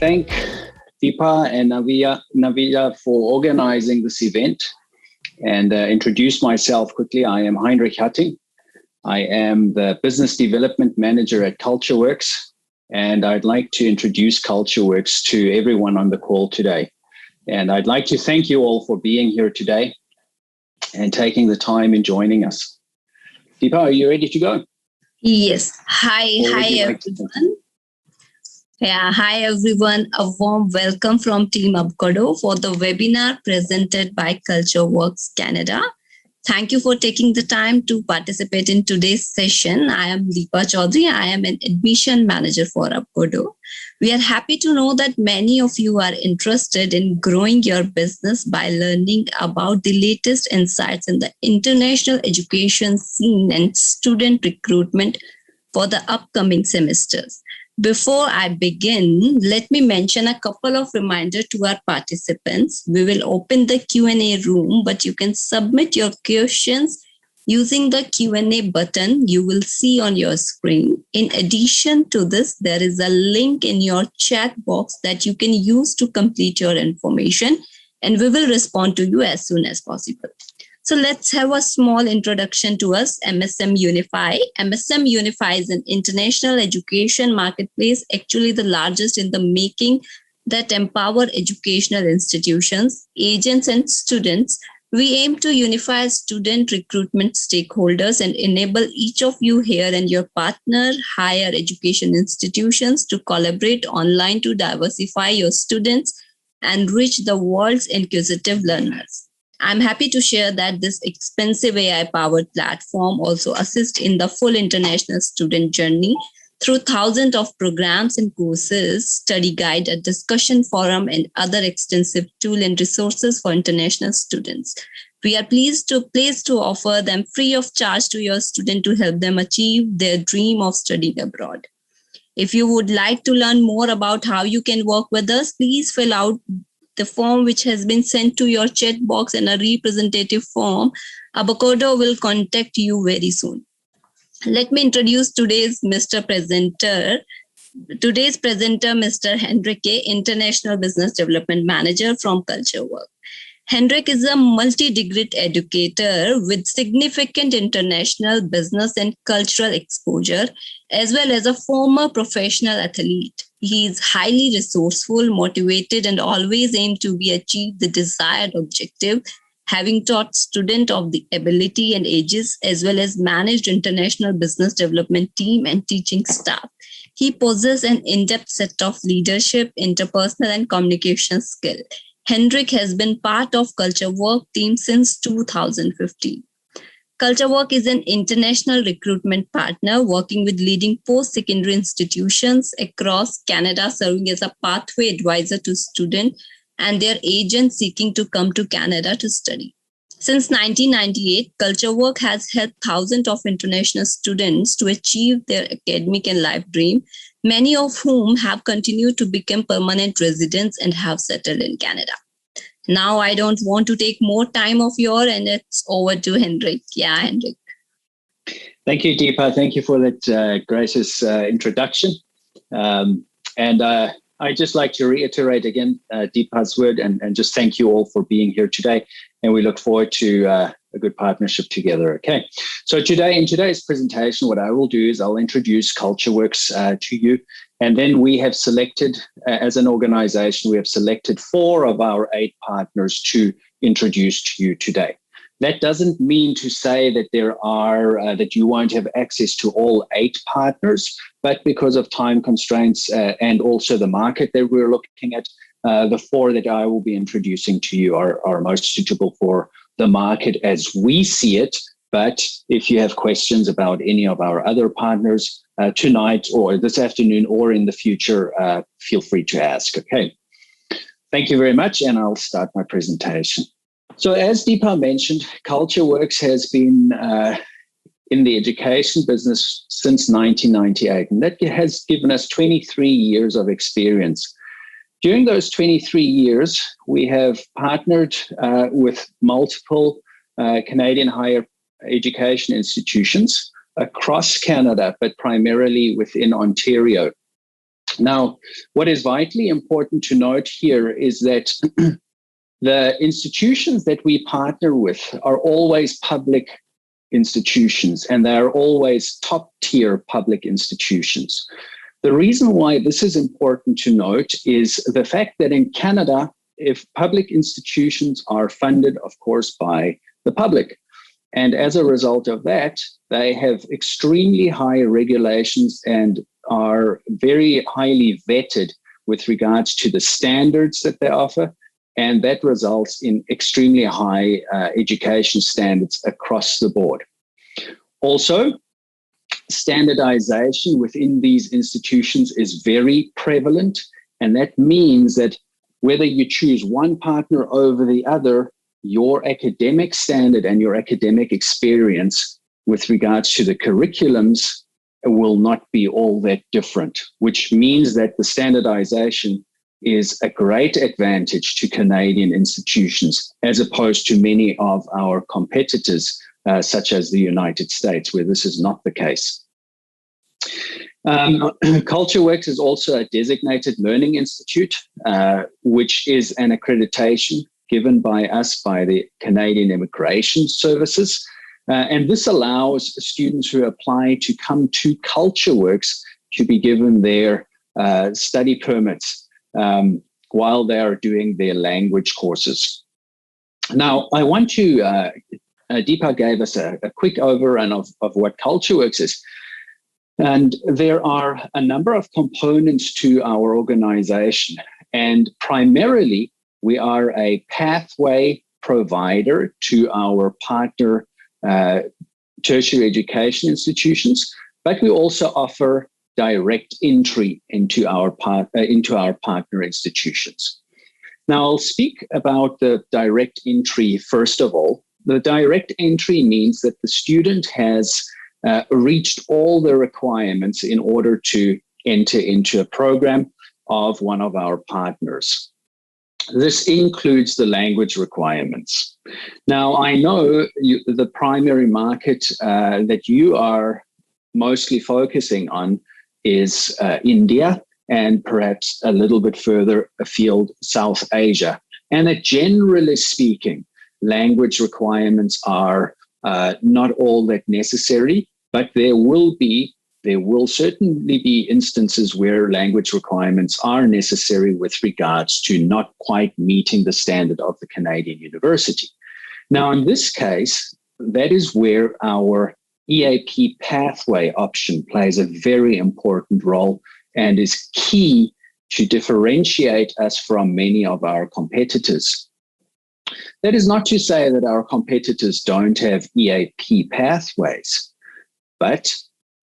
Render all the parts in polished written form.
thank Deepa and Navia for organizing this event and introduce myself quickly. I am Heinrich Hatting. I am the Business Development Manager at CultureWorks, and I'd like to introduce CultureWorks to everyone on the call today. And I'd like to thank you all for being here today and taking the time and joining us. Deepa, are you ready to go? Yes. Hi everyone. Hi everyone. A warm welcome from Team Abcodo for the webinar presented by CultureWorks Canada. Thank you for taking the time to participate in today's session. I am Deepa Chaudhary. I am an admission manager for Abcodo. We are happy to know that many of you are interested in growing your business by learning about the latest insights in the international education scene and student recruitment for the upcoming semesters. Before I begin, let me mention a couple of reminders to our participants. We will open the Q&A room, but you can submit your questions using the Q&A button you will see on your screen. In addition to this, there is a link in your chat box that you can use to complete your information, and we will respond to you as soon as possible. So let's have a small introduction to us, MSM Unify. MSM Unify is an international education marketplace, actually the largest in the making, that empower educational institutions, agents, and students. We aim to unify student recruitment stakeholders and enable each of you here and your partner higher education institutions to collaborate online to diversify your students and reach the world's inquisitive learners. I'm happy to share that this expensive AI-powered platform also assists in the full international student journey through thousands of programs and courses, study guide, a discussion forum, and other extensive tools and resources for international students. We are pleased to offer them free of charge to your student to help them achieve their dream of studying abroad. If you would like to learn more about how you can work with us, please fill out the form which has been sent to your chat box in a representative form. Abcodo will contact you very soon. Let me introduce today's presenter, Mr. Hendrik, International Business Development Manager from CultureWorks. Hendrik is a multi-degreed educator with significant international business and cultural exposure, as well as a former professional athlete. He is highly resourceful, motivated, and always aims to achieve the desired objective, having taught students of the ability and ages, as well as managed international business development team and teaching staff. He possesses an in-depth set of leadership, interpersonal, and communication skill. Hendrik has been part of CultureWorks team since 2015. CultureWorks is an international recruitment partner working with leading post-secondary institutions across Canada, serving as a pathway advisor to students and their agents seeking to come to Canada to study. Since 1998, CultureWorks has helped thousands of international students to achieve their academic and life dream, many of whom have continued to become permanent residents and have settled in Canada. Now, I don't want to take more time of yours, and it's over to Hendrik. Yeah, Hendrik. Thank you, Deepa. Thank you for that gracious introduction. I'd just like to reiterate again Deepa's word and just thank you all for being here today. And we look forward to a good partnership together. Okay. So in today's presentation, what I will do is I'll introduce CultureWorks to you. And then we have selected, as an organization, we have selected 4 of our 8 partners to introduce to you today. That doesn't mean to say that that you won't have access to all 8 partners, but because of time constraints and also the market that we're looking at, the 4 that I will be introducing to you are most suitable for the market as we see it. But if you have questions about any of our other partners tonight or this afternoon or in the future, feel free to ask. Okay. Thank you very much, and I'll start my presentation. So as Deepa mentioned, CultureWorks has been in the education business since 1998, and that has given us 23 years of experience. During those 23 years, we have partnered with multiple Canadian higher education institutions across Canada, but primarily within Ontario. Now, what is vitally important to note here is that the institutions that we partner with are always public institutions, and they are always top-tier public institutions. The reason why this is important to note is the fact that in Canada, if public institutions are funded, of course, by the public, and as a result of that, they have extremely high regulations and are very highly vetted with regards to the standards that they offer, and that results in extremely high education standards across the board. Also, standardization within these institutions is very prevalent, and that means that whether you choose one partner over the other, your academic standard and your academic experience with regards to the curriculums will not be all that different, which means that the standardization is a great advantage to Canadian institutions as opposed to many of our competitors, such as the United States, where this is not the case. CultureWorks is also a designated learning institute, which is an accreditation given by us by the Canadian Immigration Services. And this allows students who apply to come to CultureWorks to be given their study permits while they are doing their language courses. Now, I want to, Deepa gave us a quick overrun of what CultureWorks is. And there are a number of components to our organization. And primarily, we are a pathway provider to our partner tertiary education institutions, but we also offer direct entry into our partner institutions. Now, I'll speak about the direct entry first of all. The direct entry means that the student has reached all the requirements in order to enter into a program of one of our partners. This includes the language requirements. Now, I know the primary market that you are mostly focusing on is India and perhaps a little bit further afield, South Asia. And that generally speaking, language requirements are not all that necessary, but there will certainly be instances where language requirements are necessary with regards to not quite meeting the standard of the Canadian University. Now, in this case, that is where our EAP pathway option plays a very important role and is key to differentiate us from many of our competitors. That is not to say that our competitors don't have EAP pathways, but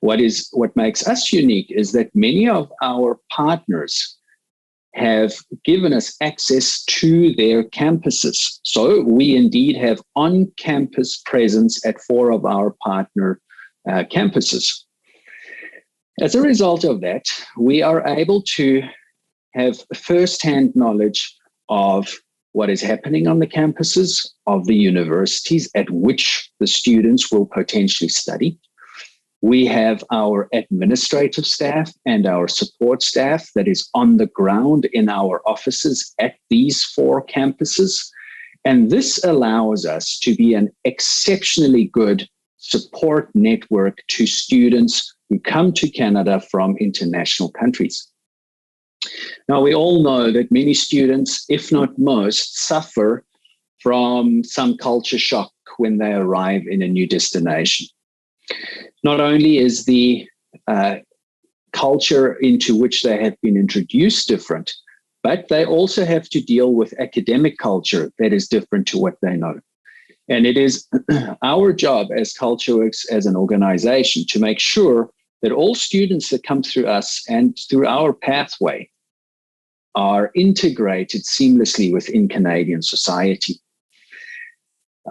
what makes us unique is that many of our partners have given us access to their campuses. So we indeed have on-campus presence at 4 of our partner campuses. As a result of that, we are able to have first-hand knowledge of what is happening on the campuses of the universities at which the students will potentially study. We have our administrative staff and our support staff that is on the ground in our offices at these 4 campuses. And this allows us to be an exceptionally good support network to students who come to Canada from international countries. Now, we all know that many students, if not most, suffer from some culture shock when they arrive in a new destination. Not only is the culture into which they have been introduced different, but they also have to deal with academic culture that is different to what they know. And it is our job as CultureWorks, as an organization, to make sure that all students that come through us and through our pathway are integrated seamlessly within Canadian society.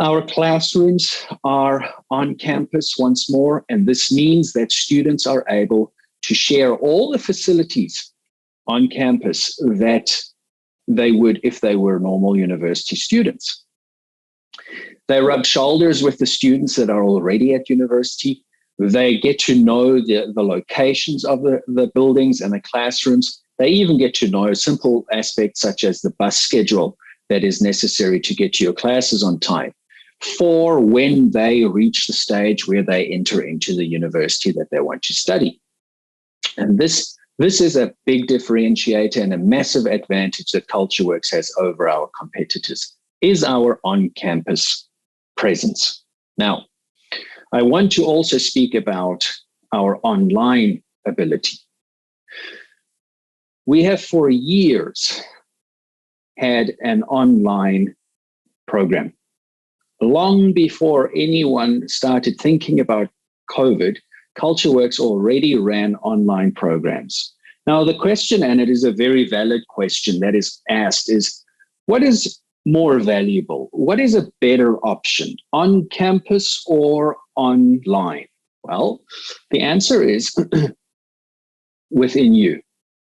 Our classrooms are on campus once more, and this means that students are able to share all the facilities on campus that they would if they were normal university students. They rub shoulders with the students that are already at university. They get to know the locations of the buildings and the classrooms. They even get to know simple aspects such as the bus schedule that is necessary to get to your classes on time for when they reach the stage where they enter into the university that they want to study. And this is a big differentiator and a massive advantage that CultureWorks has over our competitors, is our on-campus presence. Now, I want to also speak about our online ability. We have for years had an online program. Long before anyone started thinking about COVID, CultureWorks already ran online programs. Now, the question, and it is a very valid question that is asked, is what is more valuable? What is a better option, on campus or online? Well, the answer is within you.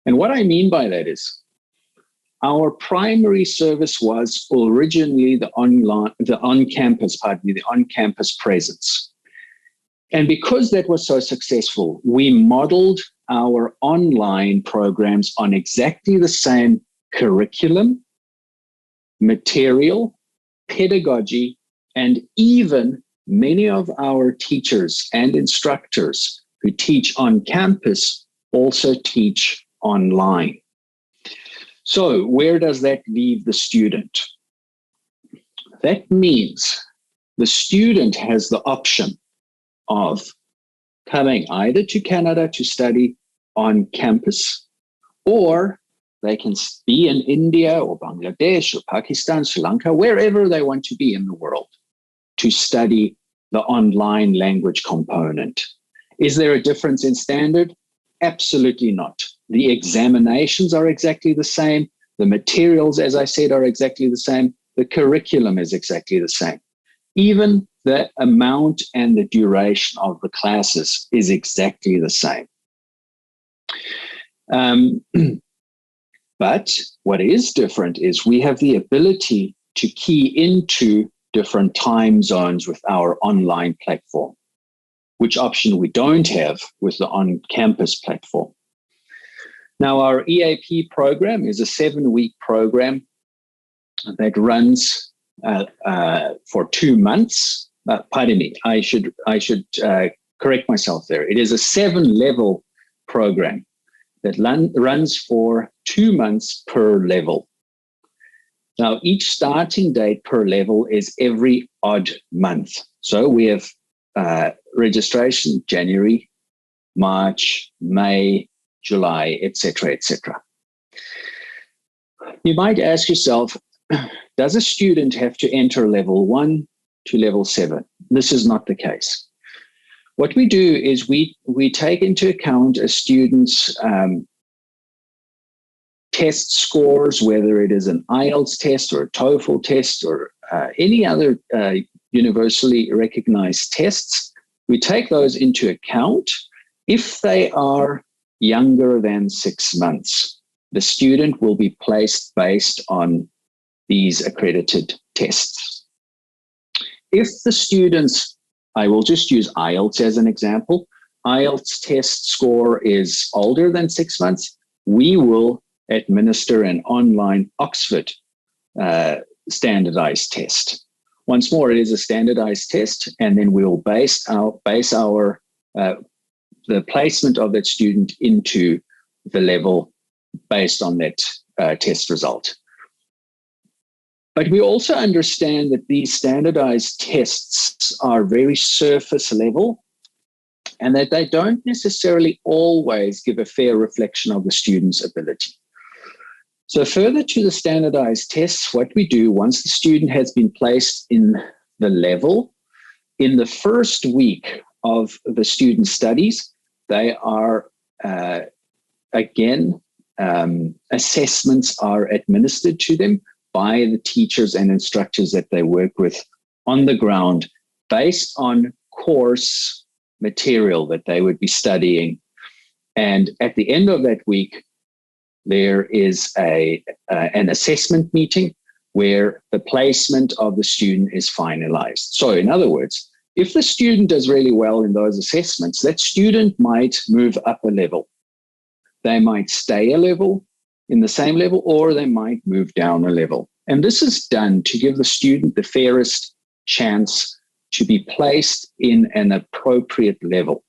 And what I mean by that is our primary service was originally the on-campus presence. And because that was so successful, we modeled our online programs on exactly the same curriculum, material, pedagogy, and even many of our teachers and instructors who teach on campus also teach online. So where does that leave the student? That means the student has the option of coming either to Canada to study on campus, or they can be in India or Bangladesh or Pakistan, Sri Lanka, wherever they want to be in the world to study the online language component. Is there a difference in standard? Absolutely not. The examinations are exactly the same. The materials, as I said, are exactly the same. The curriculum is exactly the same. Even the amount and the duration of the classes is exactly the same. But what is different is we have the ability to key into different time zones with our online platform, which option we don't have with the on-campus platform. Now, our EAP program is a 7-week program that runs for 2 months. Pardon me, I should correct myself there. It is a 7-level program that runs for 2 months per level. Now, each starting date per level is every odd month. So we have registration January, March, May, July, etc., etc. You might ask yourself, does a student have to enter level 1 to level 7? This is not the case. What we do is we take into account a student's test scores, whether it is an IELTS test or a TOEFL test or any other universally recognized tests. We take those into account. If they are younger than 6 months, the student will be placed based on these accredited tests. If the students, I will just use IELTS as an example, IELTS test score is older than 6 months, we will administer an online Oxford standardized test. Once more, it is a standardized test, and then we will base our the placement of that student into the level based on that test result. But we also understand that these standardized tests are very surface level and that they don't necessarily always give a fair reflection of the student's ability. So further to the standardized tests, what we do once the student has been placed in the level, in the first week of the student studies, they are, assessments are administered to them by the teachers and instructors that they work with on the ground based on course material that they would be studying. And at the end of that week, there is an assessment meeting where the placement of the student is finalized. So in other words, If the student does really well in those assessments, that student might move up a level. They might stay a level in the same level, or they might move down a level. And this is done to give the student the fairest chance to be placed in an appropriate level.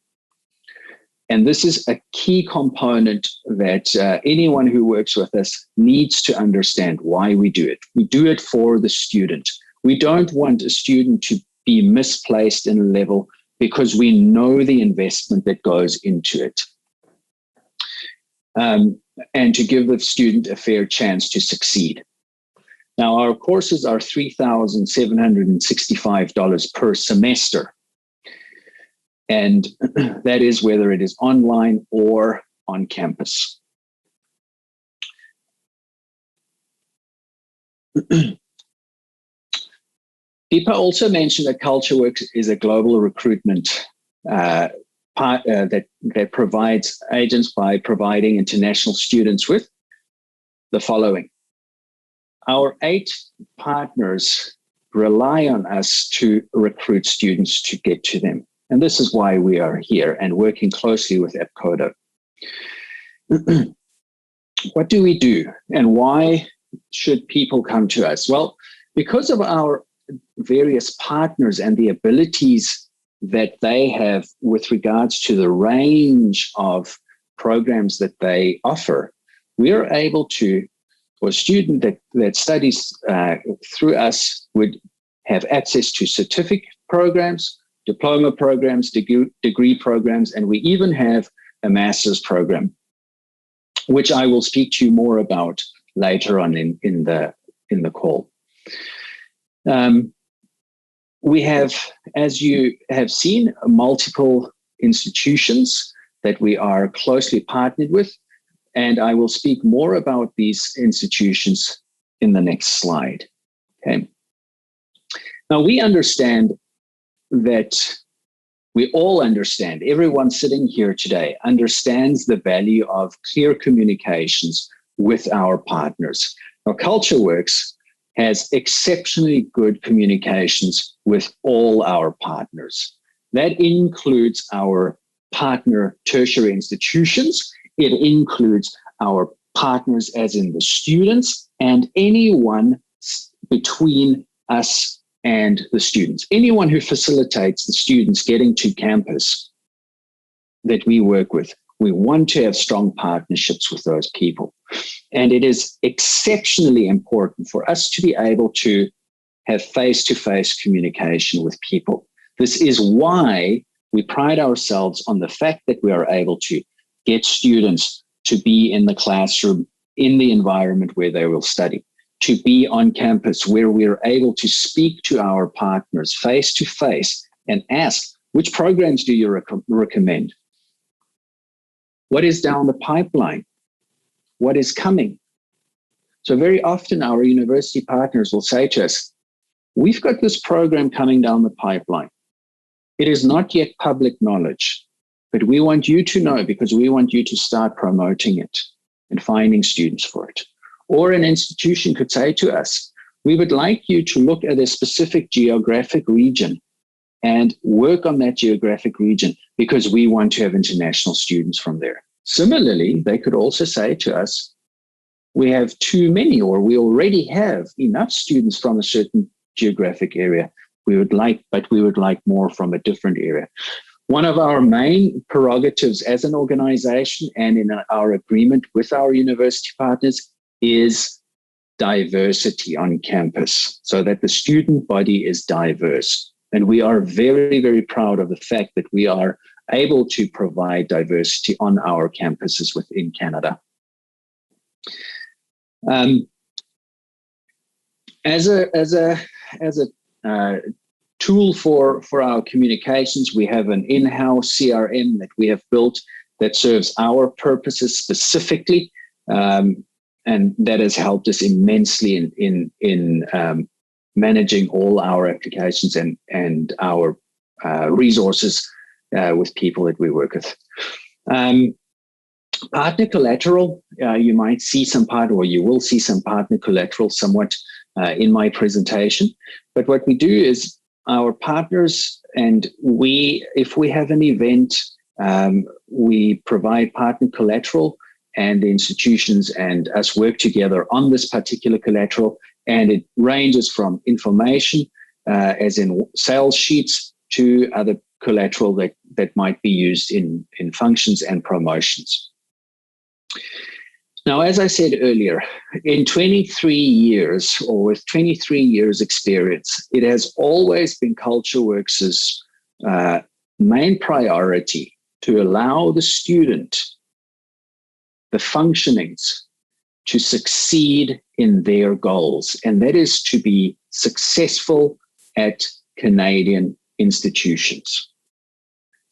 And this is a key component that anyone who works with us needs to understand why we do it. We do it for the student. We don't want a student to be misplaced in a level because we know the investment that goes into it. And to give the student a fair chance to succeed. Now, our courses are $3,765 per semester. And that is whether it is online or on campus. Deepa also mentioned that CultureWorks is a global recruitment that provides agents by providing international students with the following. Our 8 partners rely on us to recruit students to get to them. And this is why we are here and working closely with Abcodo. What do we do and why should people come to us? Well, because of our various partners and the abilities that they have with regards to the range of programs that they offer, we are able to, or a student that studies through us would have access to certificate programs, diploma programs, degree programs, and we even have a master's program, which I will speak to you more about later on in the call. We have, as you have seen, multiple institutions that we are closely partnered with, and I will speak more about these institutions in the next slide. Okay. Now, we understand that we all understand, everyone sitting here today understands the value of clear communications with our partners. Now, CultureWorks has exceptionally good communications with all our partners. That includes our partner tertiary institutions. It includes our partners as in the students and anyone between us and the students. Anyone who facilitates the students getting to campus that we work with, we want to have strong partnerships with those people. And it is exceptionally important for us to be able to have face-to-face communication with people. This is why we pride ourselves on the fact that we are able to get students to be in the classroom, in the environment where they will study, to be on campus where we're able to speak to our partners face to face and ask, which programs do you recommend? What is down the pipeline? What is coming? So very often our university partners will say to us, we've got this program coming down the pipeline. It is not yet public knowledge, but we want you to know because we want you to start promoting it and finding students for it. Or an institution could say to us, we would like you to look at a specific geographic region and work on that geographic region because we want to have international students from there. Similarly, they could also say to us, we have too many, or we already have enough students from a certain geographic area. We would like more from a different area. One of our main prerogatives as an organization and in our agreement with our university partners is diversity on campus so that the student body is diverse. And we are very, very proud of the fact that we are able to provide diversity on our campuses within Canada. As a tool for our communications, we have an in-house CRM that we have built that serves our purposes specifically. And that has helped us immensely in managing all our applications and our resources with people that we work with. Partner collateral, you might see some or you will see some partner collateral somewhat in my presentation. But what we do is our partners And if we have an event, we provide partner collateral, and the institutions and us work together on this particular collateral. And it ranges from information, as in sales sheets, to other collateral that might be used in functions and promotions. Now, as I said earlier, in 23 years, or with 23 years experience, it has always been CultureWorks' main priority to allow the student, the functionings, to succeed in their goals. And that is to be successful at Canadian institutions.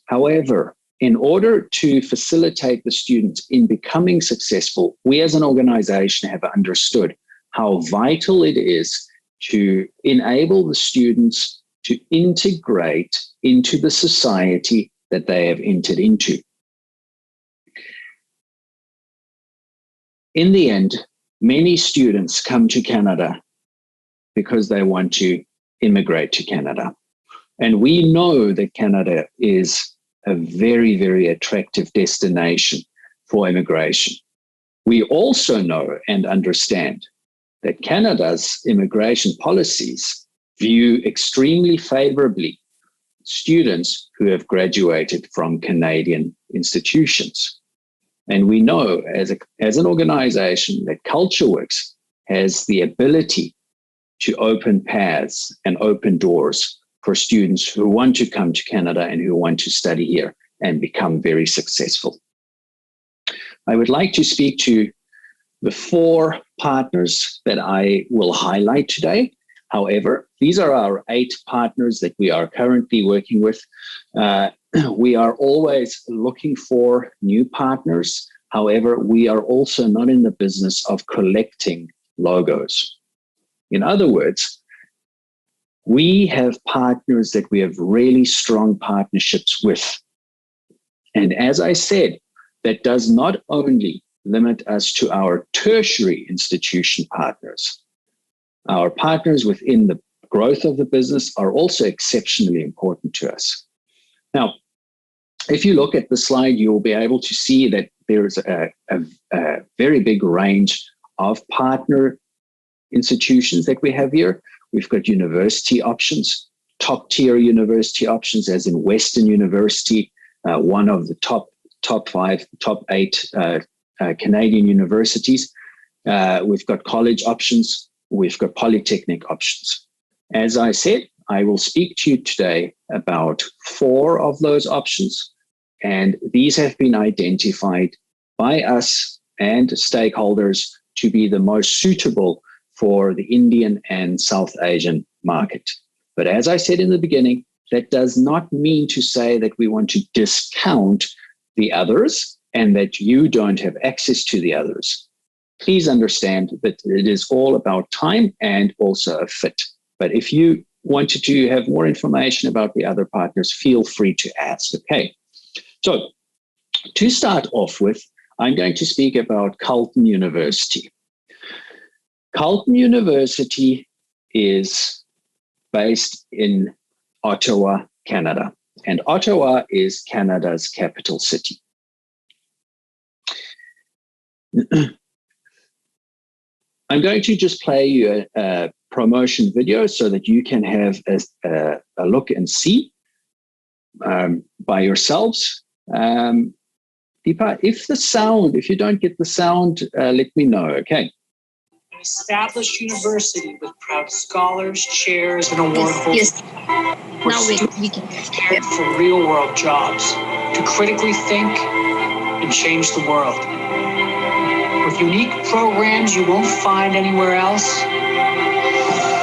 However, in order to facilitate the students in becoming successful, we as an organization have understood how vital it is to enable the students to integrate into the society that they have entered into. In the end, many students come to Canada because they want to immigrate to Canada. And we know that Canada is a very, very attractive destination for immigration. We also know and understand that Canada's immigration policies view extremely favorably students who have graduated from Canadian institutions. And we know as an organization that CultureWorks has the ability to open paths and open doors for students who want to come to Canada and who want to study here and become very successful. I would like to speak to the 4 partners that I will highlight today. However, these are our 8 partners that we are currently working with. We are always looking for new partners. However, we are also not in the business of collecting logos. In other words, we have partners that we have really strong partnerships with. And as I said, that does not only limit us to our tertiary institution partners. Our partners within the growth of the business are also exceptionally important to us. Now, if you look at the slide, you'll be able to see that there's a very big range of partner institutions that we have here. We've got university options, top tier university options, as in Western University, one of the top 8 Canadian universities. We've got college options. We've got polytechnic options. As I said, I will speak to you today about 4 of those options, and these have been identified by us and stakeholders to be the most suitable for the Indian and South Asian market. But as I said in the beginning, that does not mean to say that we want to discount the others and that you don't have access to the others. Please understand that it is all about time and also a fit. But if you wanted to have more information about the other partners, feel free to ask. Okay. So to start off with, I'm going to speak about Carleton University. Carleton University is based in Ottawa, Canada, and Ottawa is Canada's capital city. I'm going to just play you a promotion video so that you can have a look and see by yourselves. Deepa, if you don't get the sound, let me know, okay? An established university with proud scholars, chairs, and award holders. Yes. Now we can Prepared for real-world jobs, to critically think and change the world. With unique programs you won't find anywhere else.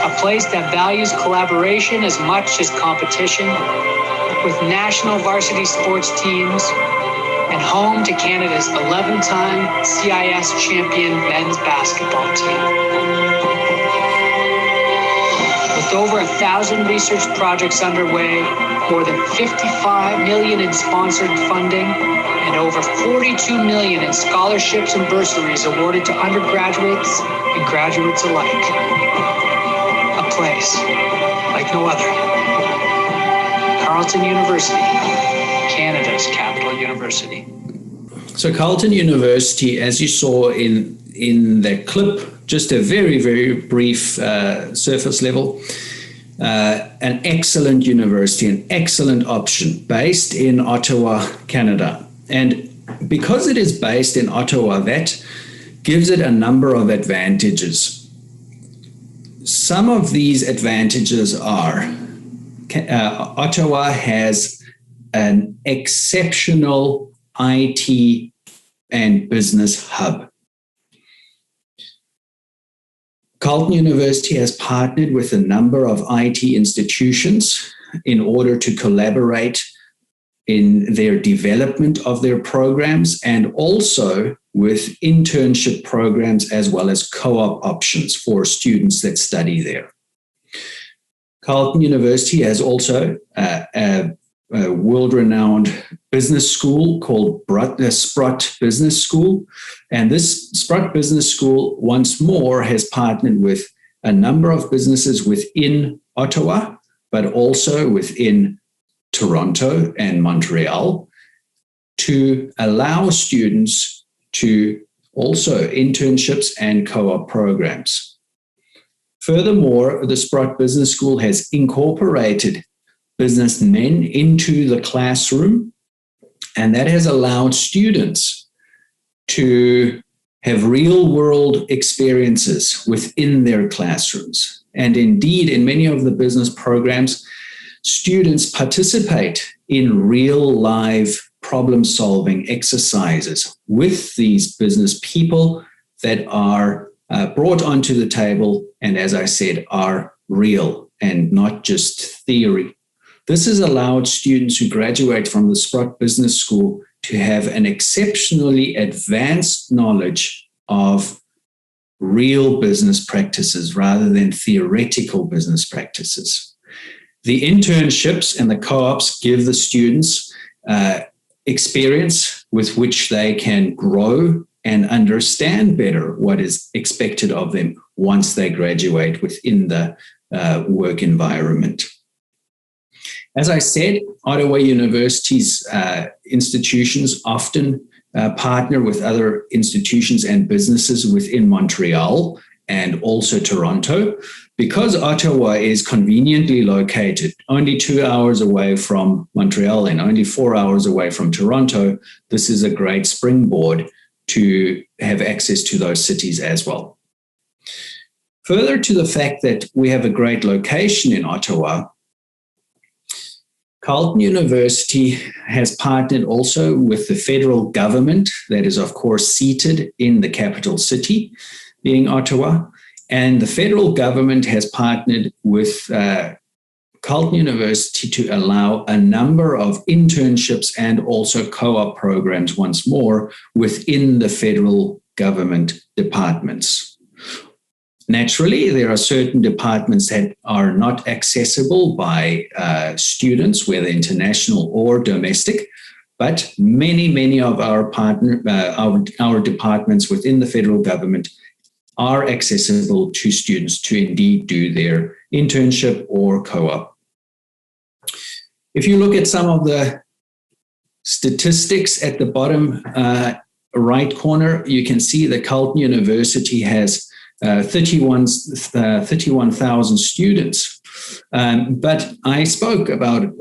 A place that values collaboration as much as competition. With national varsity sports teams. And home to Canada's 11-time CIS champion men's basketball team. With over 1,000 research projects underway, more than $55 million in sponsored funding, and over $42 million in scholarships and bursaries awarded to undergraduates and graduates alike. A place like no other. Carleton University, Canada's capital university. So Carleton University, as you saw in the clip, just a very, very brief surface level, an excellent university, an excellent option based in Ottawa, Canada. And because it is based in Ottawa, that gives it a number of advantages. Some of these advantages are Ottawa has an exceptional IT and business hub. Carleton University has partnered with a number of IT institutions in order to collaborate in their development of their programs and also with internship programs as well as co-op options for students that study there. Carleton University has also a world-renowned business school called Sprott Business School. And this Sprott Business School, once more, has partnered with a number of businesses within Ottawa, but also within Toronto and Montreal to allow students to also internships and co-op programs. Furthermore, the Sprott Business School has incorporated businessmen into the classroom, and that has allowed students to have real-world experiences within their classrooms. And indeed, in many of the business programs, students participate in real live problem-solving exercises with these business people that are brought onto the table and, as I said, are real and not just theory. This has allowed students who graduate from the Sprott Business School to have an exceptionally advanced knowledge of real business practices rather than theoretical business practices. The internships and the co-ops give the students experience with which they can grow and understand better what is expected of them once they graduate within the work environment. As I said, Ottawa University's institutions often partner with other institutions and businesses within Montreal and also Toronto. Because Ottawa is conveniently located only 2 hours away from Montreal and only 4 hours away from Toronto, this is a great springboard to have access to those cities as well. Further to the fact that we have a great location in Ottawa, Carleton University has partnered also with the federal government that is, of course, seated in the capital city, being Ottawa. And the federal government has partnered with Carleton University to allow a number of internships and also co-op programs once more within the federal government departments. Naturally, there are certain departments that are not accessible by students, whether international or domestic, but many of our departments within the federal government are accessible to students to indeed do their internship or co-op. If you look at some of the statistics at the bottom right corner, you can see that Carleton University has 31,000 students. But I spoke about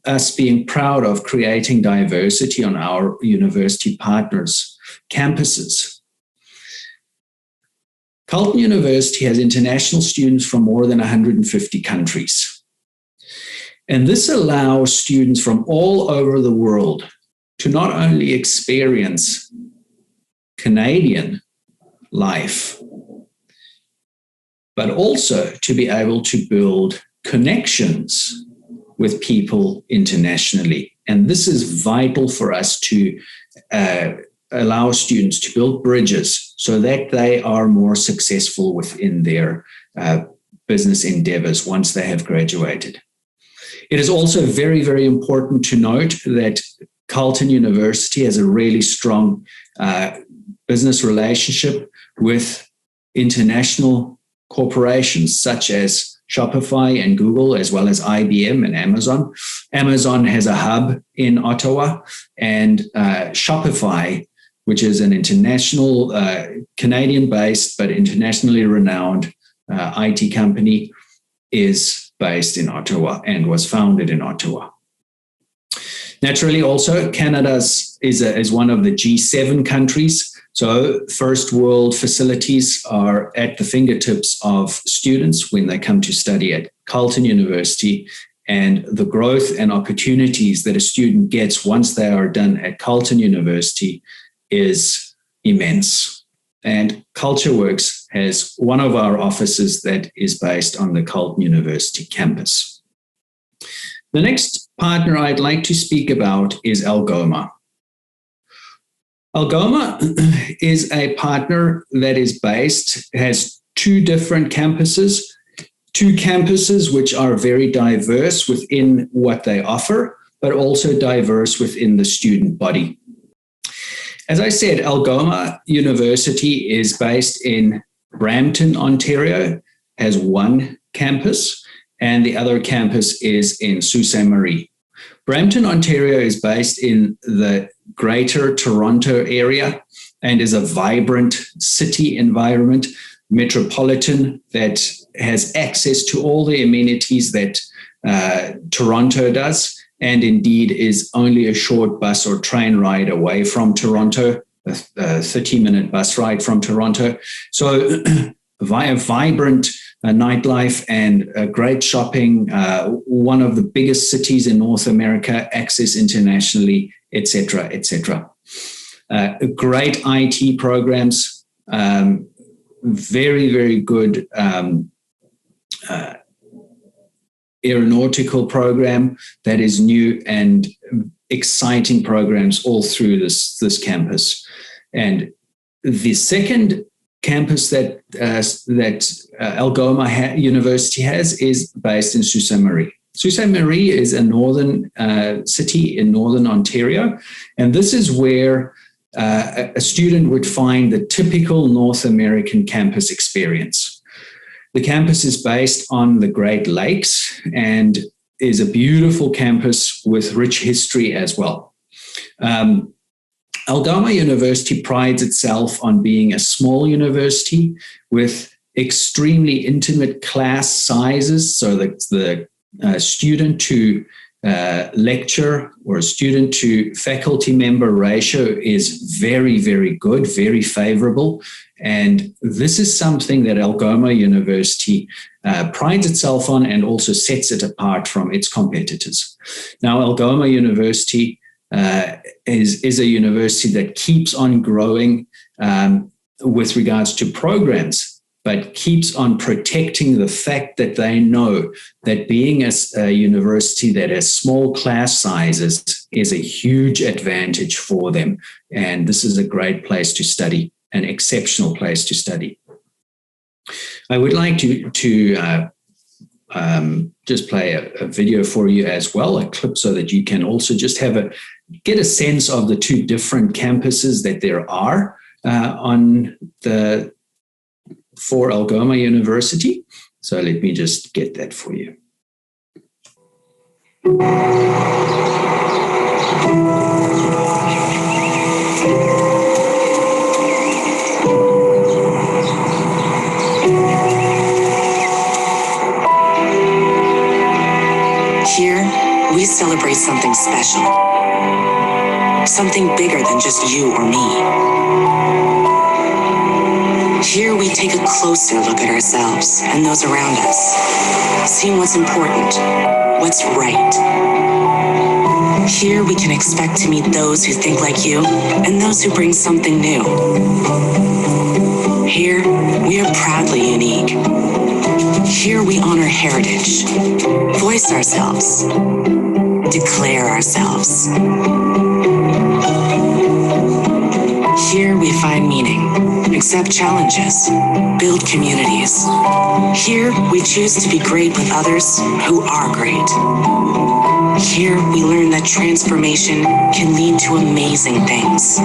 us being proud of creating diversity on our university partners' campuses. Carleton University has international students from more than 150 countries. And this allows students from all over the world to not only experience Canadian life, but also to be able to build connections with people internationally. And this is vital for us to allow students to build bridges so that they are more successful within their business endeavors once they have graduated. It is also very, very important to note that Carleton University has a really strong business relationship with international corporations such as Shopify and Google, as well as IBM and Amazon. Amazon has a hub in Ottawa, and Shopify, which is an international, Canadian-based but internationally renowned IT company, is based in Ottawa and was founded in Ottawa. Naturally, also, Canada is one of the G7 countries. So first world facilities are at the fingertips of students when they come to study at Carleton University, and the growth and opportunities that a student gets once they are done at Carleton University is immense. And CultureWorks has one of our offices that is based on the Carleton University campus. The next partner I'd like to speak about is Algoma. Algoma is a partner that has two different campuses, which are very diverse within what they offer, but also diverse within the student body. As I said, Algoma University is based in Brampton, Ontario, has one campus, and the other campus is in Sault Ste. Marie. Brampton, Ontario is based in the Greater Toronto area and is a vibrant city environment, metropolitan, that has access to all the amenities that Toronto does, and indeed is only a short bus or train ride away from Toronto, a 30-minute bus ride from Toronto. So a vibrant nightlife and great shopping, one of the biggest cities in North America, access internationally, etc., etc. Great IT programs, very, very good aeronautical program that is new, and exciting programs all through this campus. And the second campus that Algoma University has is based in Sault Ste. Marie. Sault Ste. Marie is a northern city in northern Ontario, and this is where a student would find the typical North American campus experience. The campus is based on the Great Lakes and is a beautiful campus with rich history as well. Algoma University prides itself on being a small university with extremely intimate class sizes, so that the student to lecture or student to faculty member ratio is very, very good, very favorable. And this is something that Algoma University prides itself on and also sets it apart from its competitors. Now, Algoma University is a university that keeps on growing with regards to programs, but keeps on protecting the fact that they know that being a university that has small class sizes is a huge advantage for them. And this is a great place to study, an exceptional place to study. I would like to just play a video for you as well, a clip, so that you can also just get a sense of the two different campuses that there are for Algoma University. So let me just get that for you. Here, we celebrate something special. Something bigger than just you or me. Here we take a closer look at ourselves and those around us, seeing what's important, what's right. Here we can expect to meet those who think like you and those who bring something new. Here we are proudly unique. Here we honor heritage, voice ourselves, declare ourselves. Here we find meaning, accept challenges, build communities. Here we choose to be great with others who are great. Here we learn that transformation can lead to amazing things.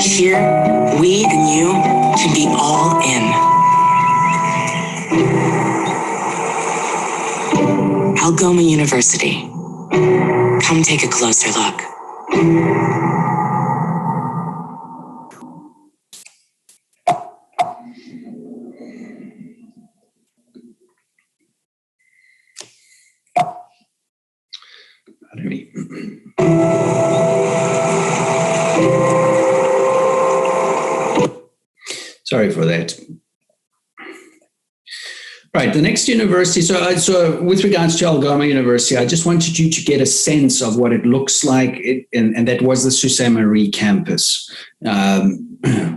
Here, we and you can be all in. Algoma University. Come take a closer look. Pardon me. Sorry for that. Right, the next university. So with regards to Algoma University, I just wanted you to get a sense of what it looks like, and that was the Sault Ste. Marie campus.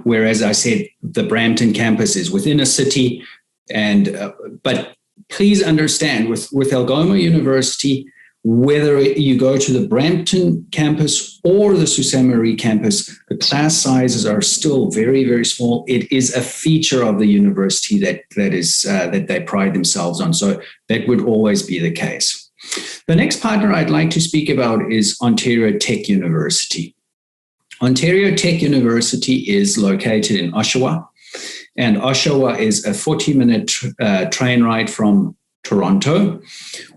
Whereas I said the Brampton campus is within a city, but please understand with Algoma University, whether you go to the Brampton campus or the Sault Ste. Marie campus, the class sizes are still very, very small. It is a feature of the university that they pride themselves on. So that would always be the case. The next partner I'd like to speak about is Ontario Tech University. Ontario Tech University is located in Oshawa, and Oshawa is a 40-minute train ride from Toronto.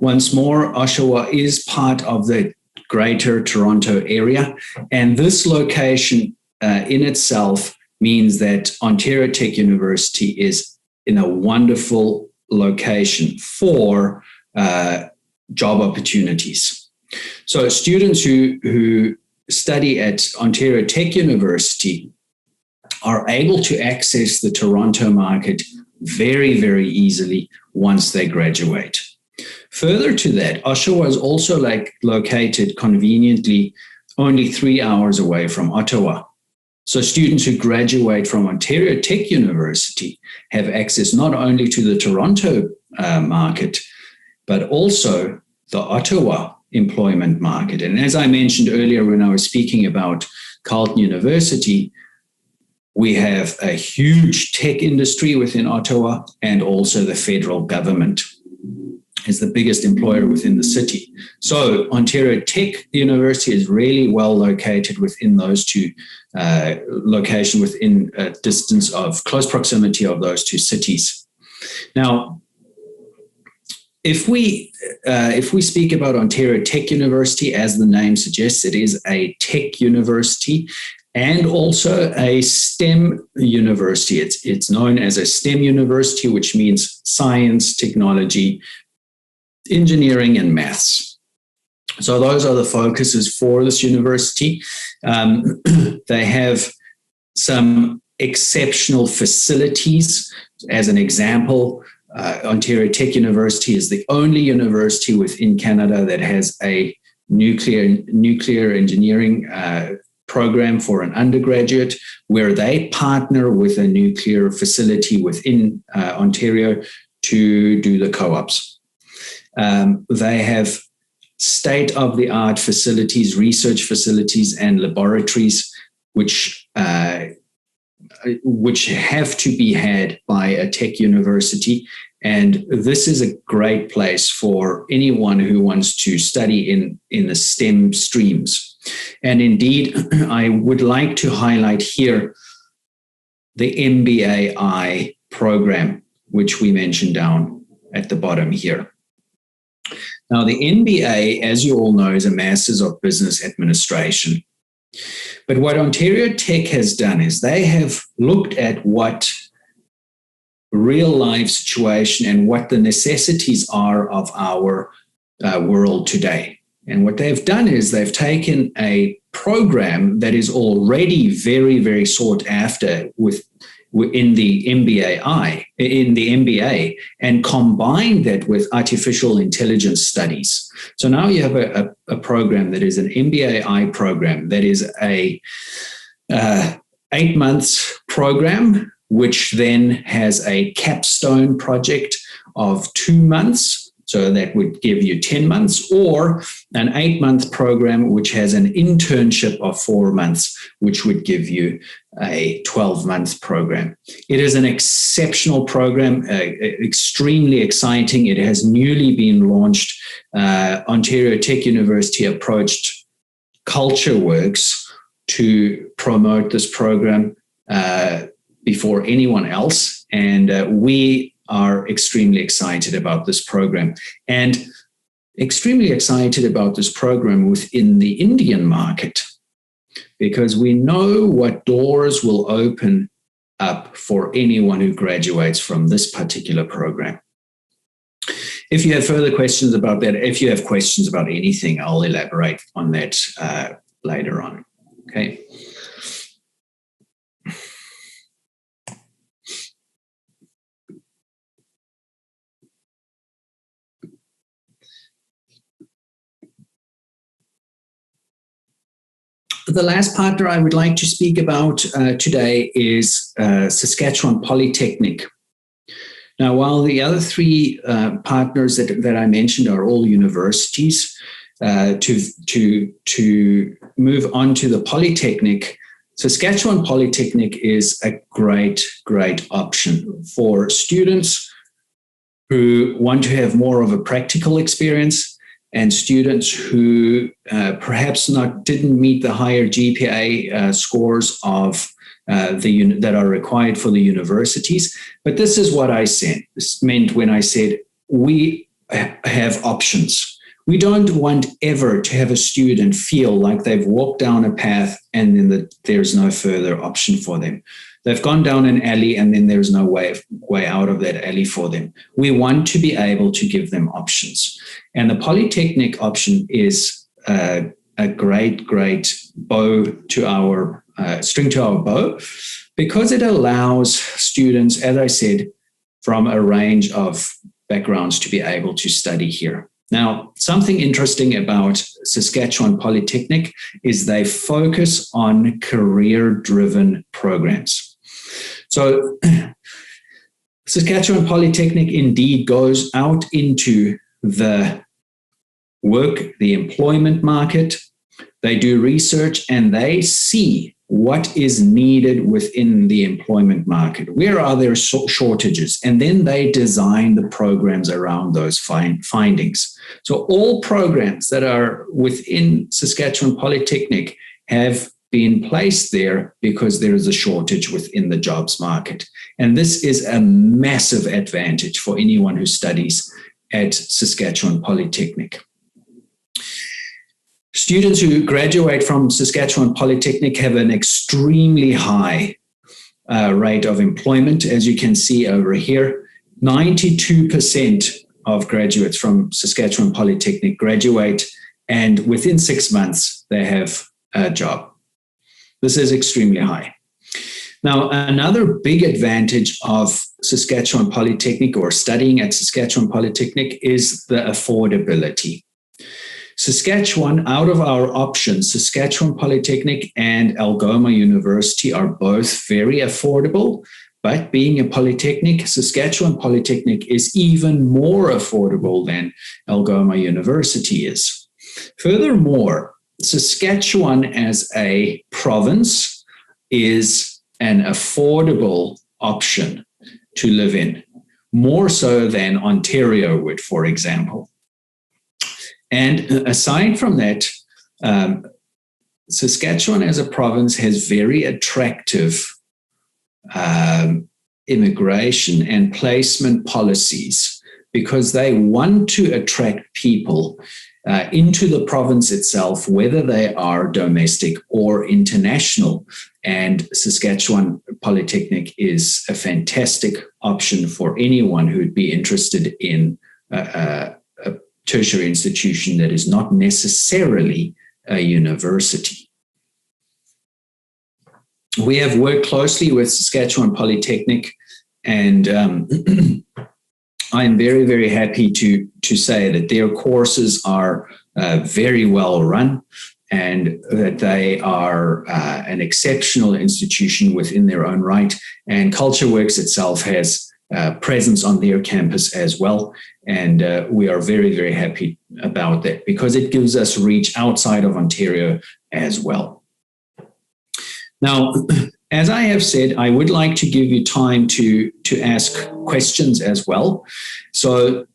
Once more, Oshawa is part of the Greater Toronto area, and this location in itself means that Ontario Tech University is in a wonderful location for job opportunities. So students who study at Ontario Tech University are able to access the Toronto market very, very easily once they graduate. Further to that, Oshawa is also located conveniently only 3 hours away from Ottawa. So students who graduate from Ontario Tech University have access not only to the Toronto market, but also the Ottawa employment market. And as I mentioned earlier when I was speaking about Carleton University, we have a huge tech industry within Ottawa, and also the federal government is the biggest employer within the city. So Ontario Tech University is really well located within those two locations, within a distance of close proximity of those two cities. Now, if we speak about Ontario Tech University, as the name suggests, it is a tech university and also a STEM university. It's known as a STEM university, which means science, technology, engineering, and maths. So those are the focuses for this university. They have some exceptional facilities. As an example, Ontario Tech University is the only university within Canada that has a nuclear engineering program for an undergraduate, where they partner with a nuclear facility within Ontario to do the co-ops. They have state-of-the-art facilities, research facilities, and laboratories, which have to be had by a tech university. And this is a great place for anyone who wants to study in the STEM streams. And indeed, I would like to highlight here the MBAI program, which we mentioned down at the bottom here. Now, the MBA, as you all know, is a Masters of Business Administration. But what Ontario Tech has done is they have looked at what real life situation and what the necessities are of our world today. And what they've done is they've taken a program that is already very, very sought after in the MBA, and combined that with artificial intelligence studies. So now you have a program that is an MBAI program that is a 8 months program, which then has a capstone project of 2 months. So that would give you 10 months, or an 8-month program, which has an internship of 4 months, which would give you a 12-month program. It is an exceptional program, extremely exciting. It has newly been launched. Ontario Tech University approached CultureWorks to promote this program before anyone else. And we are extremely excited about this program. And extremely excited about this program within the Indian market, because we know what doors will open up for anyone who graduates from this particular program. If you have further questions about that, if you have questions about anything, I'll elaborate on that later on. Okay. The last partner I would like to speak about today is Saskatchewan Polytechnic. Now, while the other three partners that I mentioned are all universities, to move on to the Polytechnic, Saskatchewan Polytechnic is a great option for students who want to have more of a practical experience, and students who perhaps didn't meet the higher GPA scores of that are required for the universities. But this is what I meant when I said we have options. We don't want ever to have a student feel like they've walked down a path and then there's no further option for them. They've gone down an alley and then there's no way out of that alley for them. We want to be able to give them options. And the Polytechnic option is a great bow to our string to our bow, because it allows students, as I said, from a range of backgrounds to be able to study here. Now, something interesting about Saskatchewan Polytechnic is they focus on career-driven programs. So Saskatchewan Polytechnic indeed goes out into the employment market. They do research and they see what is needed within the employment market. Where are there shortages? And then they design the programs around those findings. So all programs that are within Saskatchewan Polytechnic have been placed there because there is a shortage within the jobs market. And this is a massive advantage for anyone who studies at Saskatchewan Polytechnic. Students who graduate from Saskatchewan Polytechnic have an extremely high rate of employment. As you can see over here, 92% of graduates from Saskatchewan Polytechnic graduate, and within 6 months, they have a job. This is extremely high. Now, another big advantage of Saskatchewan Polytechnic or studying at Saskatchewan Polytechnic is the affordability. Saskatchewan, out of our options, Saskatchewan Polytechnic and Algoma University are both very affordable, but being a polytechnic, Saskatchewan Polytechnic is even more affordable than Algoma University is. Furthermore, Saskatchewan as a province is an affordable option to live in, more so than Ontario would, for example. And aside from that, Saskatchewan as a province has very attractive immigration and placement policies, because they want to attract people into the province itself, whether they are domestic or international. And Saskatchewan Polytechnic is a fantastic option for anyone who'd be interested in a tertiary institution that is not necessarily a university. We have worked closely with Saskatchewan Polytechnic, and I'm very, very happy to say that their courses are very well run, and that they are an exceptional institution within their own right. And CultureWorks itself has presence on their campus as well. And we are very, very happy about that, because it gives us reach outside of Ontario as well. Now, as I have said, I would like to give you time to ask questions as well. So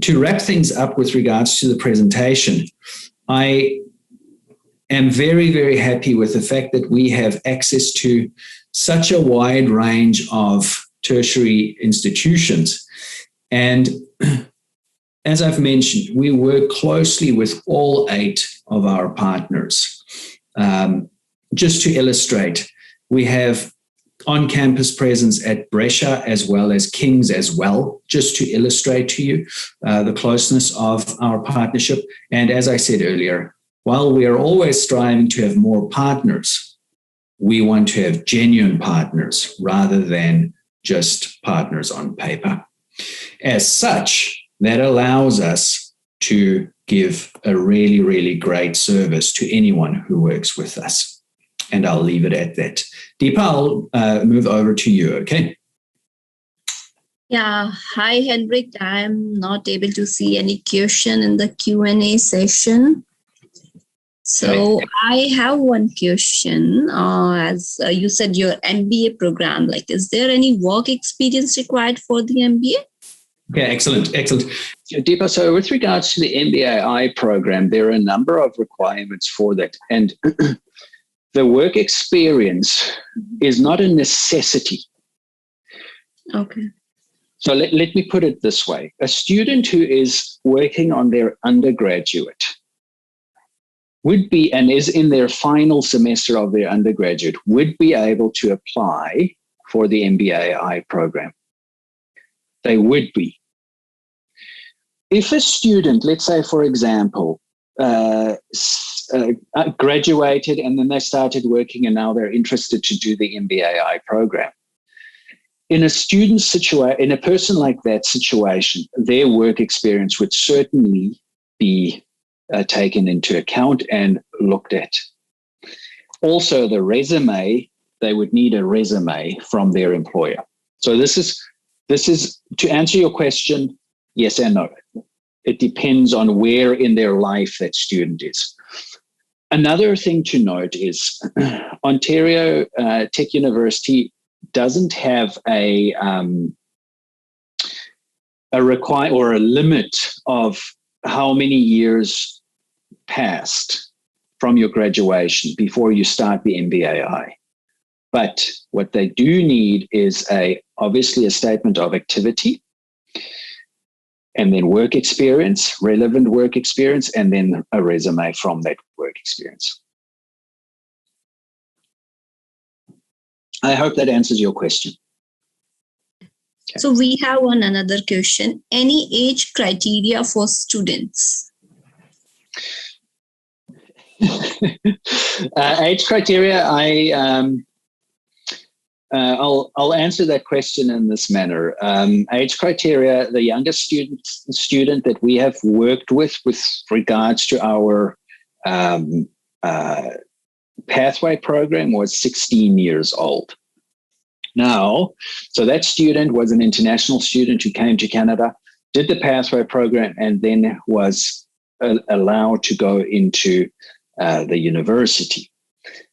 to wrap things up with regards to the presentation, I am very, very happy with the fact that we have access to such a wide range of tertiary institutions. And as I've mentioned, we work closely with all 8 of our partners. Just to illustrate, we have on-campus presence at Brescia as well as King's as well, just to illustrate to you the closeness of our partnership. And as I said earlier, while we are always striving to have more partners, we want to have genuine partners rather than just partners on paper. As such, that allows us to give a really, really great service to anyone who works with us. And I'll leave it at that. Deepa, I'll move over to you, okay? Yeah. Hi, Henrik. I'm not able to see any question in the Q&A session. So I have one question. As you said, your MBA program, like, is there any work experience required for the MBA? Okay, excellent. Deepa, so with regards to the MBAI program, there are a number of requirements for that. And the work experience is not a necessity. Okay. So let me put it this way. A student who is working on their undergraduate would be, and is in their final semester of their undergraduate, would be able to apply for the MBAI program. They would be. If a student, let's say, for example, graduated and then they started working and now they're interested to do the MBAI program, in a student situation, in a person like that situation, their work experience would certainly be taken into account and looked at. Also, the resume, they would need a resume from their employer. So this is to answer your question, yes and no. It depends on where in their life that student is. Another thing to note is Ontario Tech University doesn't have a require or a limit of how many years passed from your graduation before you start the MBAI. But what they do need is obviously a statement of activity, and then work experience, relevant work experience, and then a resume from that work experience. I hope that answers your question. Okay. So we have another question. Any age criteria for students? Age criteria, I'll answer that question in this manner. Age criteria, the youngest student that we have worked with regards to our pathway program was 16 years old. Now, so that student was an international student who came to Canada, did the pathway program, and then was allowed to go into the university.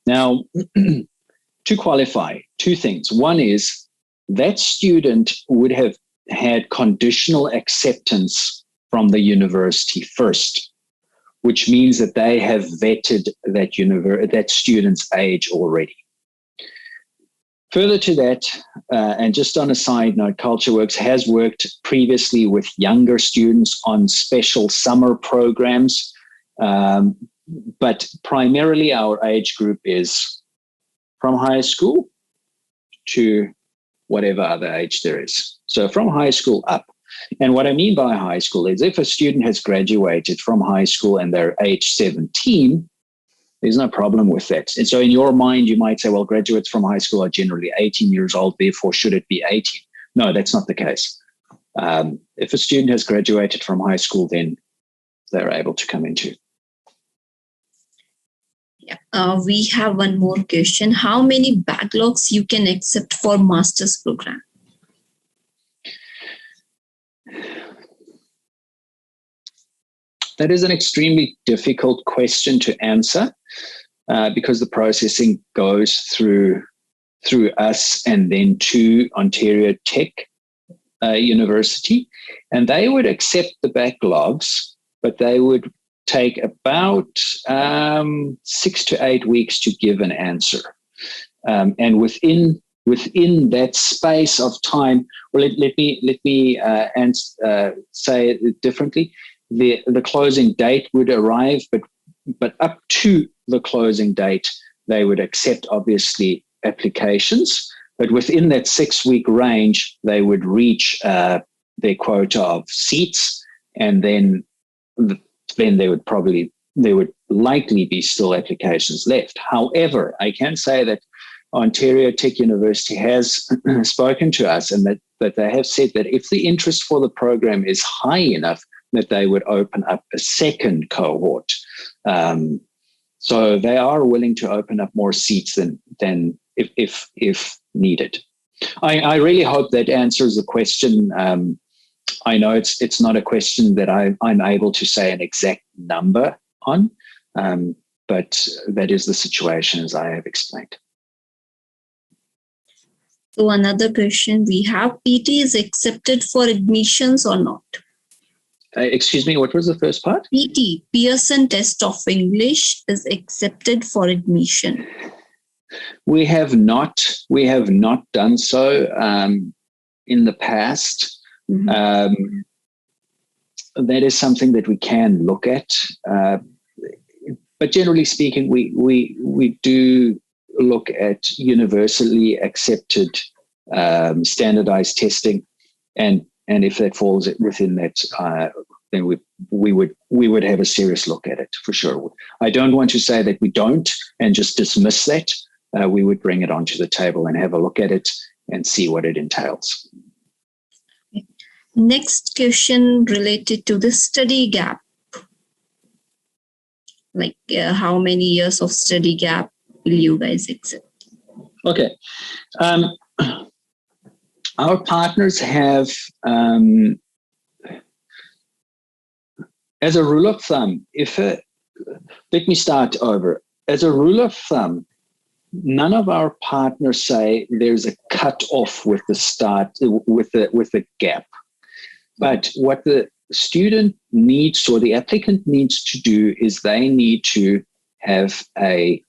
Now, to qualify, 2 things. One is that student would have had conditional acceptance from the university first, which means that they have vetted that student's age already. Further to that, and just on a side note, CultureWorks has worked previously with younger students on special summer programs, but primarily our age group is from high school to whatever other age there is. So from high school up. And what I mean by high school is if a student has graduated from high school and they're age 17, there's no problem with that. And so in your mind, you might say, well, graduates from high school are generally 18 years old, therefore should it be 18? No, that's not the case. If a student has graduated from high school, then they're able to come into. Yeah. We have one more question. How many backlogs you can accept for master's program? That is an extremely difficult question to answer because the processing goes through us and then to Ontario Tech University, and they would accept the backlogs, but they would take about 6 to 8 weeks to give an answer. And within within that space of time, or let me say it differently. The closing date would arrive, but up to the closing date, they would accept, obviously, applications. But within that 6-week range, they would reach their quota of seats, and then there would likely be still applications left. However, I can say that Ontario Tech University has spoken to us, and that they have said that if the interest for the program is high enough, that they would open up a second cohort. So they are willing to open up more seats than if needed. I really hope that answers the question. I know it's not a question that I'm able to say an exact number on, but that is the situation as I have explained. So another question we have, PT is accepted for admissions or not? Excuse me, what was the first part? PT, Pearson Test of English, is accepted for admission. We have not done so in the past. Mm-hmm. That is something that we can look at. But generally speaking, we do look at universally accepted standardized testing, and if that falls within that, then we would have a serious look at it for sure. I don't want to say that we don't and just dismiss that. We would bring it onto the table and have a look at it and see what it entails. Next question related to the study gap. Like how many years of study gap will you guys accept? Okay. Our partners have, as a rule of thumb, let me start over. As a rule of thumb, none of our partners say there's a cut-off with the start, with the gap. But what the student needs, or the applicant needs to do, is they need to have a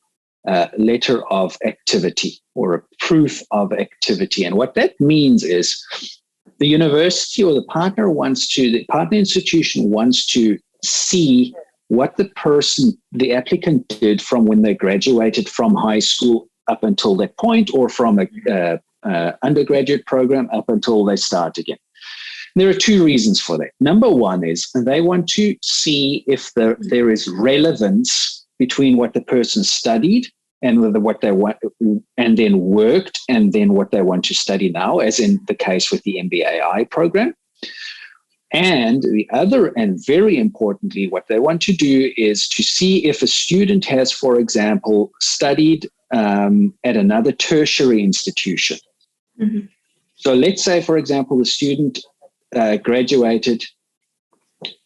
letter of activity or a proof of activity. And what that means is the university or the partner institution wants to see what the applicant did from when they graduated from high school up until that point, or from a undergraduate program up until they start again. There are two reasons for that. Number one is they want to see if there is relevance between what the person studied and what they want, and then worked, and then what they want to study now, as in the case with the MBAI program. And the other, and very importantly, what they want to do is to see if a student has, for example, studied at another tertiary institution. Mm-hmm. So let's say, for example, the student graduated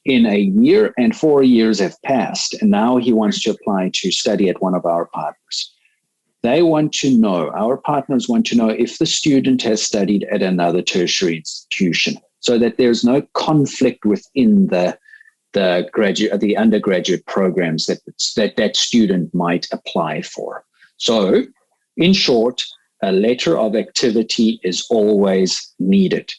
in a year and 4 years have passed, and now he wants to apply to study at one of our partners. They want to know, our partners want to know if the student has studied at another tertiary institution, so that there's no conflict within the undergraduate programs that student might apply for. So, in short, a letter of activity is always needed.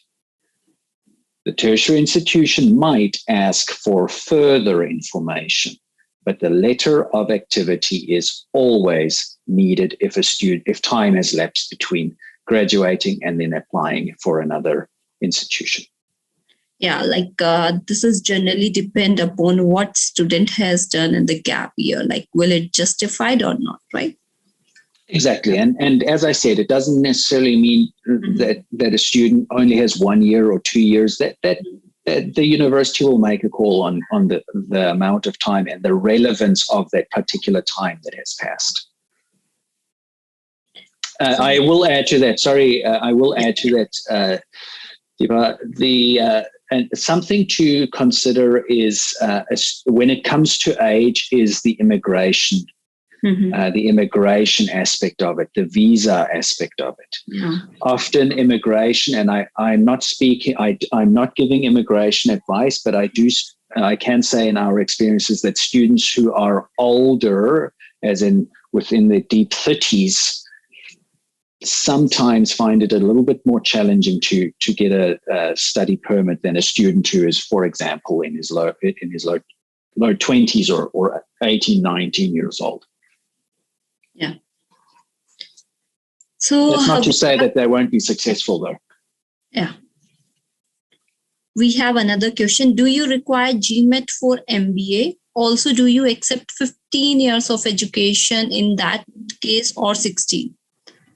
The tertiary institution might ask for further information, but the letter of activity is always needed if time has lapsed between graduating and then applying for another institution. Yeah, this is generally depend upon what student has done in the gap year. Like, will it justified or not, right? Exactly. And as I said, it doesn't necessarily mean that a student only has 1 year or 2 years. That the university will make a call on the amount of time and the relevance of that particular time that has passed. I will add to that. Deepa, and something to consider is when it comes to age is the immigration. Mm-hmm. The immigration aspect of it, the visa aspect of it. Yeah. Often immigration, and I'm not giving immigration advice, but I can say in our experiences that students who are older, as in within their deep 30s, sometimes find it a little bit more challenging to get a study permit than a student who is, for example, in his low 20s or 18, 19 years old. Yeah. So that's not to say that they won't be successful, though. Yeah. We have another question. Do you require GMAT for MBA? Also, do you accept 15 years of education in that case or 16?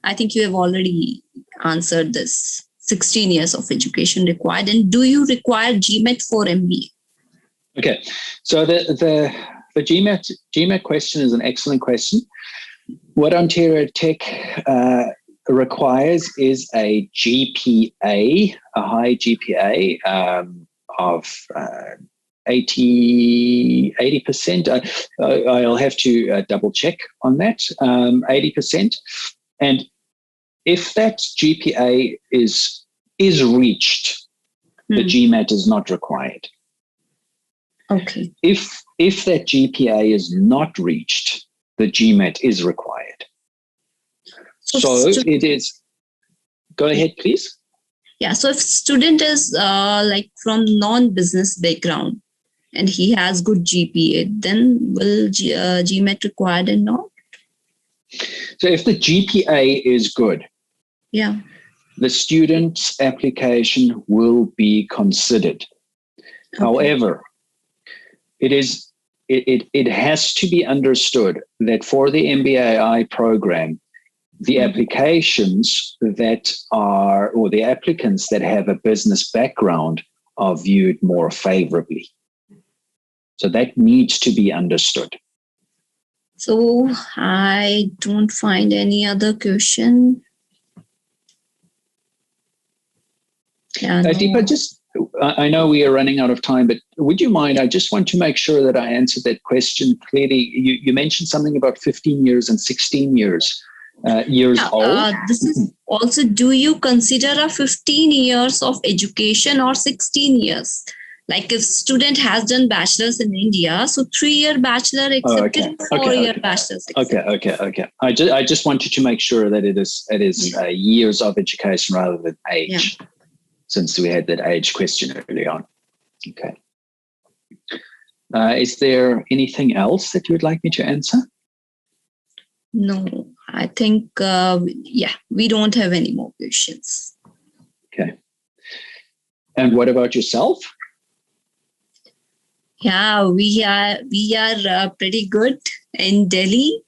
I think you have already answered this. 16 years of education required. And do you require GMAT for MBA? Okay. So the GMAT question is an excellent question. What Ontario Tech requires is a GPA, a high GPA of 80%. I'll have to double check on that, 80%. And if that GPA is reached, the GMAT is not required. Okay. If that GPA is not reached, the GMAT is required. So it is. Go ahead, please. Yeah. So if student is like from non-business background and he has good GPA, then will GMAT required or not? So if the GPA is good, yeah, the student's application will be considered. Okay. However, it has to be understood that for the MBAI program, the applications that are, or the applicants that have a business background are viewed more favorably. So that needs to be understood. So I don't find any other question. Yeah, Deepa, I know we are running out of time, but would you mind? I just want to make sure that I answered that question clearly. You mentioned something about 15 years and 16 years old. This is also, do you consider a 15 years of education or 16 years? Like if student has done bachelor's in India, so 3-year bachelor accepted, 4-year bachelor's accepted. Okay. I just wanted to make sure that it is years of education rather than age, since we had that age question early on. Okay. Is there anything else that you would like me to answer? No, I think, we don't have any more questions. Okay. And what about yourself? Yeah, we are pretty good in Delhi.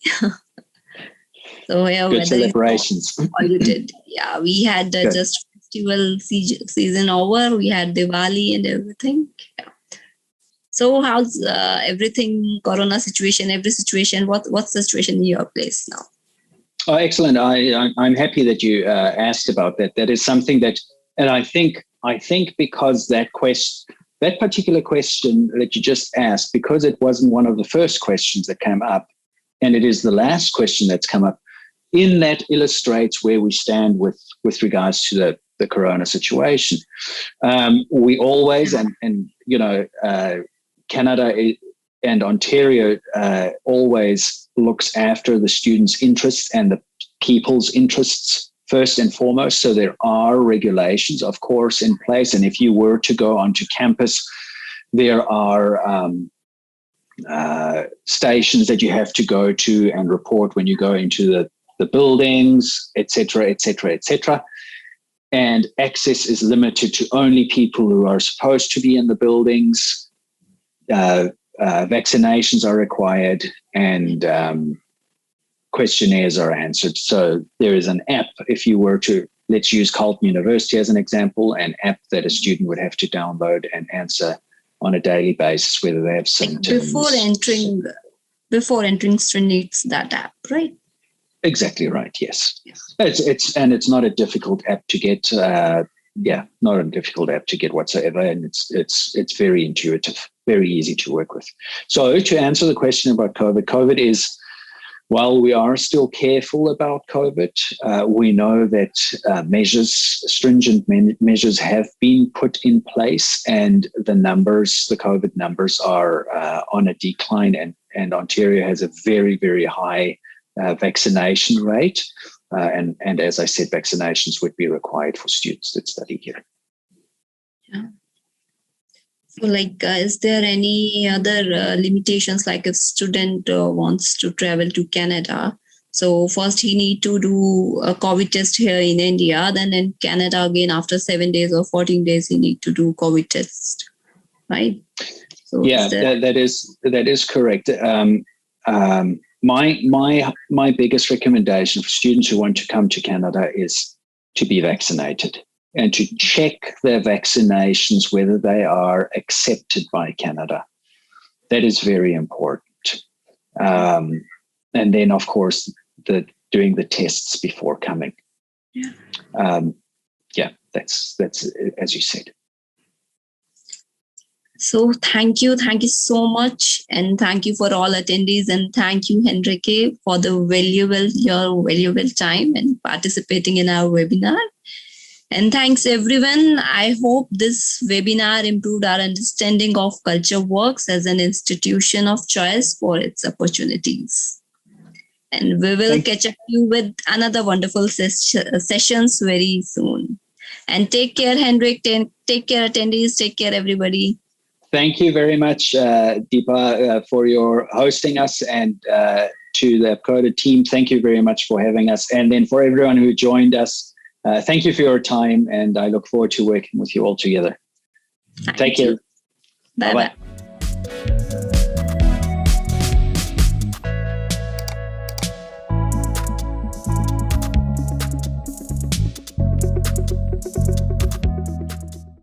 So yeah, good celebrations. You did. Yeah, we had just festival season over. We had Diwali and everything. Yeah. So how's everything? Corona situation, every situation. What's the situation in your place now? Oh, excellent. I'm happy that you asked about that. That is something that, and I think because that particular question that you just asked, because it wasn't one of the first questions that came up, and it is the last question that's come up, in that illustrates where we stand with regards to the corona situation. We always, and Canada and Ontario always looks after the students' interests and the people's interests first and foremost. So there are regulations, of course, in place. And if you were to go onto campus, there are stations that you have to go to and report when you go into the buildings, et cetera. And access is limited to only people who are supposed to be in the buildings. Vaccinations are required, and questionnaires are answered. So there is an app, if you were to, let's use Carleton University as an example, an app that a student would have to download and answer on a daily basis whether they have symptoms. Before entering, student needs that app, right? Exactly right. Yes. It's not a difficult app to get. Not a difficult app to get whatsoever, and it's very intuitive, very easy to work with. So to answer the question about COVID is, while we are still careful about COVID, we know that stringent measures have been put in place, and the COVID numbers are on a decline, and Ontario has a very, very high vaccination rate. And as I said, vaccinations would be required for students that study here. Yeah. So, is there any other limitations? Like if student wants to travel to Canada, so first he need to do a COVID test here in India, then in Canada again after 7 days or 14 days he need to do COVID test, right? So yeah, that is correct. My biggest recommendation for students who want to come to Canada is to be vaccinated and to check their vaccinations, whether they are accepted by Canada. That is very important. And then, of course, doing the tests before coming. Yeah. That's as you said. So thank you so much, and thank you for all attendees, and thank you, Henrique, for your valuable time and participating in our webinar. And thanks everyone. I hope this webinar improved our understanding of CultureWorks as an institution of choice for its opportunities. And we will catch up you with another wonderful sessions very soon. And take care, Henrik. Take care, attendees. Take care, everybody. Thank you very much, Deepa, for your hosting us, and to the Abcodo team. Thank you very much for having us. And then for everyone who joined us, thank you for your time, and I look forward to working with you all together. Take care. Bye-bye.